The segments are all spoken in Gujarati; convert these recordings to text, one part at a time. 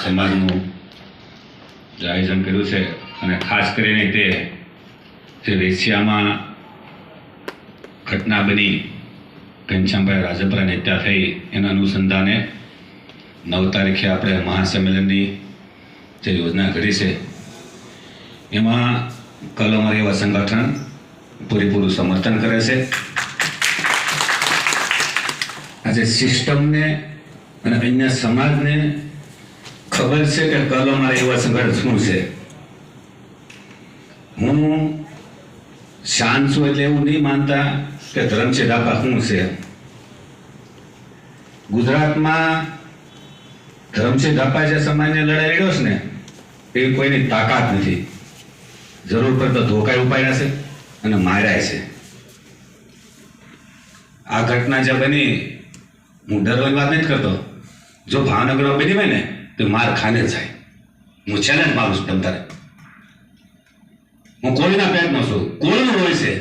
સમાજનું જે આયોજન કર્યું છે અને ખાસ કરીને તે જે વેશ્યામાં ઘટના બની ઘનશ્યામભાઈ રાજપરાની હત્યા થઈ એના અનુસંધાને 9 તારીખે આપણે મહાસંમેલનની જે યોજના કરી છે એમાં કલમ એવા સંગઠન પૂરેપૂરું સમર્થન કરે છે. આજે સિસ્ટમને અને અન્ય સમાજને ખબર છે કે કલમ એવા સંગઠન શું છે. હું શાંત છું એટલે એવું નહીં માનતા કે ધરમસિંહ ડાભા શું છે. ગુજરાતમાં ધરમસિંહ ડાભા જે સમાજને લડાઈ લડ્યો છે ને એ કોઈની તાકાત નથી. જરૂર પડે તો ધોકાઈ ઉપાડ્યા છે અને માર્યા છે. આ ઘટના જે બની, હું ડરવાની વાત નથી કરતો. જો ભાવનગરમાં બની હોય ને તો માર ખાને જાય. હું ચેલેન્જ મારું છું તમતારે. હું કોઈના પેટનો છું, કોઈનું હોય છે.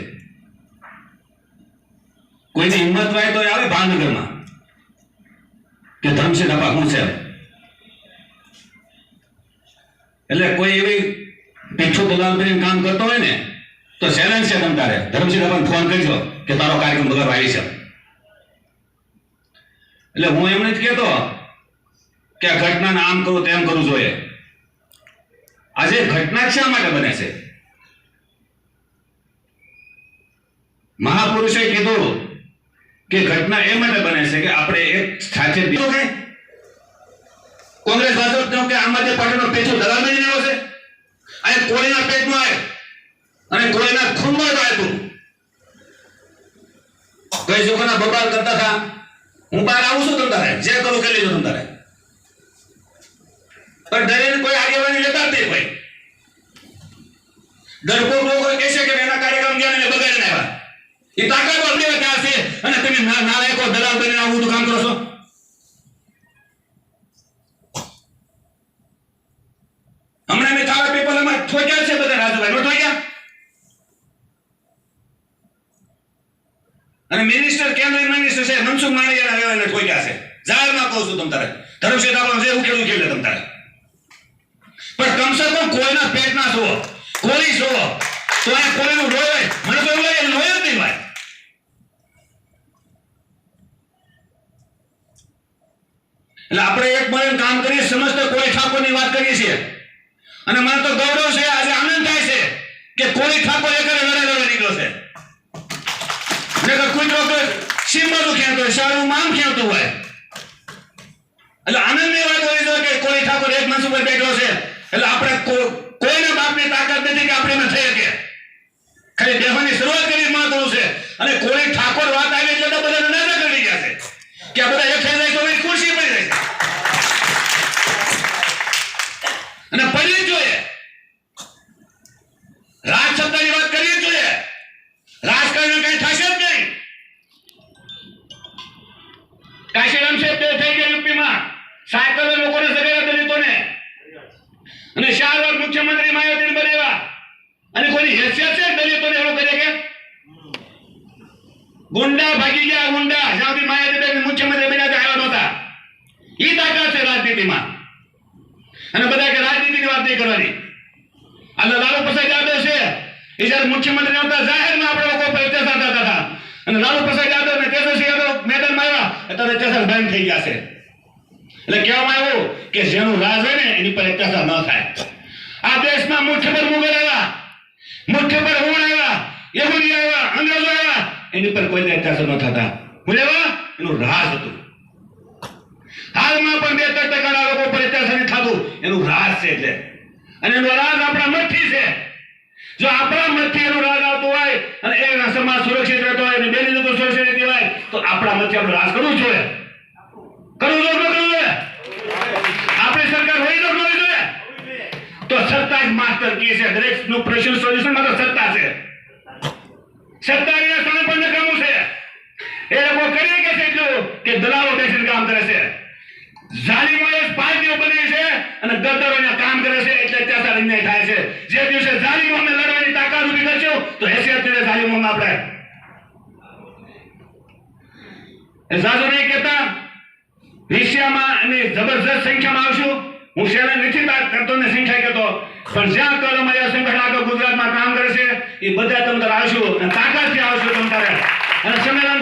કોઈની હિંમત હોય તો આવે ભાવનગરમાં કે ધરમસિંહ ડાભા શું છે. એટલે કોઈ એવી પીછું દલાલ કરીને કામ કરતો હોય ને તો ચેલેન્જ છે તમતારે ધરમસિંહ ડાભાને ફોન કરજો કે તારો કાર્યક્રમ બગાડવા આવી છે. એટલે હું એમ નથી કહેતો કે આ ઘટનાને આમ કરું તેમ કરવું જોઈએ. આજે ઘટના શા માટે બને છે? મહાપુરુષોએ કીધું કે ઘટના એ માટે બને છે કે આપણે એક સાથે કોંગ્રેસ ભાજપ કે આમ આદમી પાર્ટીનો પેચો દલાલ બની રહ્યો છે. અને કોઈના પેટમાં આવે અને કોઈના ખૂનમાં આવ્યું. કઈ છોકરા બબાલ કરતા હતા, હું બહાર આવું છું તમતારે જે કરું કરી લેજો તમતારે. પણ ડરીને કોઈ આગેવાની લેતા જ નહીં. કોઈ ડરપોક લોકો કહેશે કે એના કાર્યક્રમ ગયા ને બગાડીને આવ્યા. એ તાકાત વાળી ત્યાં છે અને તમે નાલાયકો દલાલ બનીને આવું કામ કરો છો. હમણાં મેં થાળા પેપરમાં ઠોક્યા છે બધા રાજુભાઈ નો ઠોક્યા. અને મિનિસ્ટર કેન્દ્રીય મિનિસ્ટર છે મનસુખ માંડવિયાના એને ઠોક્યા છે. જાહેરમાં કહું છું તમતારે ધરમસિંહ ડાભાને જે ઉકેલું ખેલે તમતારે. પણ કમસે કમ કોઈના પેટના છો, કોળી છો તો આ કોઈનું લોહી મને તો એવું લાગે લોહી જ નહીં ભાઈ. એટલે આપણે એક મળીને કામ કરીએ. સમસ્ત કોળી ઠાકોરની વાત કરીએ છીએ અને મને તો ગૌરવ છે, આજે આનંદ થાય છે કે કોળી ઠાકોર એકરે લડાઈ નીકળ્યો છે. નકર કોઈ ડોક્ટર સિંબાનું ખેંચતો હોય, સારું મામ ખેંચતું હોય. એટલે આનંદની વાત હોય છે કે કોળી ઠાકોર એક મંચ ઉપર બેઠો છે. એટલે આપણે કોઈના બાપની તાકાત નથી કે આપણે એમાં થઈ શકે. ખાલી બેહવાની શરૂઆત કરી મહત્વનું છે. અને કોળી ઠાકોર વાત આવી એટલે તો બધા નજર કરી ગયા છે કે આ બધા એક થઈ જાય તો ખુરશી પડી જાય છે. અને પડી જોઈએ રાજસત્તાની વાત કરીએ જોઈએ. રાજકારણ કઈ થશે જ નહીં. કાશીરામ સાહેબ થઈ ગયા યુપીમાં સાયકલ લોકોને સગેરા દલિતોને અને 4 વાર મુખ્યમંત્રી માયાવતી બનેવા અને કોની હેસિયત છે દલિતોને એવું કરે કે ગુંડા ભાગી ગયા. ગુંડા જ્યાંથી માયાવતી મુખ્યમંત્રી બન્યા આવ્યા નહોતા. ઈ તાકાત છે રાજનીતિમાં. અને બધા કે રાજનીતિની વાત નહીં કરવાની. આ લાલુ પ્રસાદ યાદવ છે એ જ્યારે મુખ્યમંત્રી હતા જાહેરમાં આપણે લોકો પર અત્યાચાર થતા હતા અને લાલુ પ્રસાદ યાદવ અને તેજસ્વી યાદવ મેદાનમાં આવ્યા અત્યારે અત્યાચાર બંધ થઈ ગયા છે. એટલે કહેવામાં આવ્યું કે જેનું રાજ હોય ને એની પર અત્યાચાર ન થાય. આ દેશમાં મુઠ્ઠી પર મુગલ આવ્યા, મુઠ્ઠી પર હુણ આવ્યા, યહૂદી આવ્યા, અંગ્રેજો આવ્યા, એની પર કોઈને અત્યાચાર ન થતા. બોલેવા એનું રાજ હતું. હાલમાં પણ 2-3% લોકો પર અત્યાચાર થતું એનું રાજ છે. એટલે અને એનું રાજ આપણા મઠ્ઠી છે. જો આપણા મઠ્ઠી એનું રાજ આવતું હોય અને એના સમાજ સુરક્ષિત રહેતો હોય અને બેની લોકો સુરક્ષિત રહેતી હોય તો આપણા મઠ્ઠી આપણે રાજ કરવું જોઈએ. કરવું જોઈએ. આપણી સરકાર હોય તો કરવી જોઈએ. તો સત્તા જ માસ્ટર કી છે. દરેકનું પ્રશ્ન સોલ્યુશન માં તો સત્તા છે. સત્તાના સ્થાન પર નકામું છે. એ લોકો કરીએ કે છે એટલું કે દલાલો બેસીને કામ કરે છે. જાલિમોએ પાર્ટીઓ બની છે અને ગદ્દારોને કામ કરે છે એટલે અત્યાચાર અન્યાય થાય છે. જે દિવસે જાલિમોને લડવાની તાકાત ઊભી કરશો તો હેસિયત છે જાલિમોમાં આપણે એ જાજો નહીં કહેતા વિષયમાં અને જબરજસ્ત સંખ્યામાં આવશું હું શેલા નથી વાત કરતો ને સંખ્યા કહેતો, પણ જ્યાં કલમ આવ્યા સંગઠન આખા ગુજરાતમાં કામ કરે છે એ બધા તમ તારે આવશો અને તાકાતથી આવશો તમ તારે અને સંમેલન